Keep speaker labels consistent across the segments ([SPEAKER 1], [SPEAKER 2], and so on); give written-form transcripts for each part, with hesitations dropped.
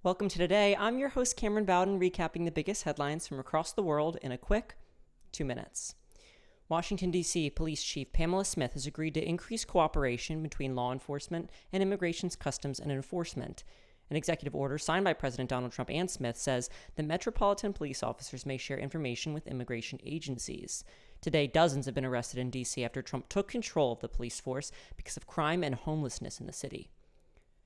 [SPEAKER 1] Welcome to Today. I'm your host, Cameron Bowden, recapping the biggest headlines from across the world in a quick 2 minutes. Washington, D.C. Police Chief Pamela Smith has agreed to increase cooperation between law enforcement and Immigration's Customs and Enforcement. An executive order signed by President Donald Trump and Smith says that metropolitan police officers may share information with immigration agencies. Today, dozens have been arrested in D.C. after Trump took control of the police force because of crime and homelessness in the city.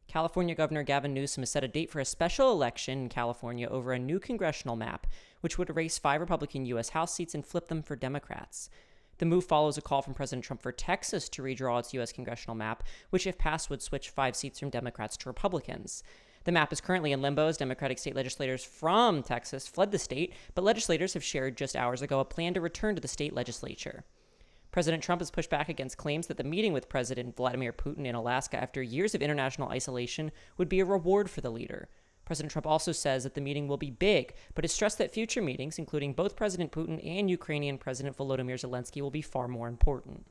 [SPEAKER 1] California Governor Gavin Newsom has set a date for a special election in California over a new congressional map, which would erase 5 Republican U.S. House seats and flip them for Democrats. The move follows a call from President Trump for Texas to redraw its U.S. congressional map, which, if passed, would switch 5 seats from Democrats to Republicans. The map is currently in limbo as Democratic state legislators from Texas fled the state, but legislators have shared just hours ago a plan to return to the state legislature. President Trump has pushed back against claims that the meeting with President Vladimir Putin in Alaska after years of international isolation would be a reward for the leader. President Trump also says that the meeting will be big, but has stressed that future meetings, including both President Putin and Ukrainian President Volodymyr Zelensky, will be far more important.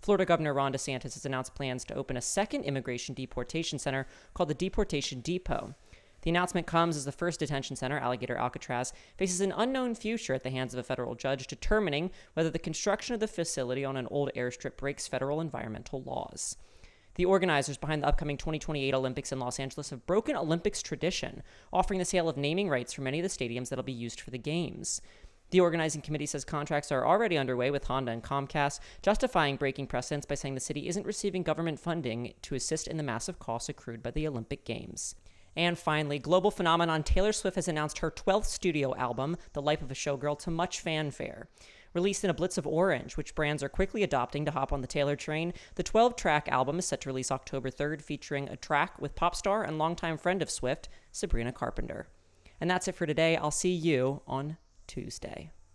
[SPEAKER 1] Florida Governor Ron DeSantis has announced plans to open a second immigration deportation center called the Deportation Depot. The announcement comes as the first detention center, Alligator Alcatraz, faces an unknown future at the hands of a federal judge determining whether the construction of the facility on an old airstrip breaks federal environmental laws. The organizers behind the upcoming 2028 Olympics in Los Angeles have broken Olympics tradition, offering the sale of naming rights for many of the stadiums that will be used for the games. The organizing committee says contracts are already underway with Honda and Comcast, justifying breaking precedents by saying the city isn't receiving government funding to assist in the massive costs accrued by the Olympic Games. And finally, global phenomenon Taylor Swift has announced her 12th studio album, The Life of a Showgirl, to much fanfare. Released in a blitz of orange, which brands are quickly adopting to hop on the Taylor train, the 12-track album is set to release October 3rd, featuring a track with pop star and longtime friend of Swift, Sabrina Carpenter. And that's it for today. I'll see you on Tuesday.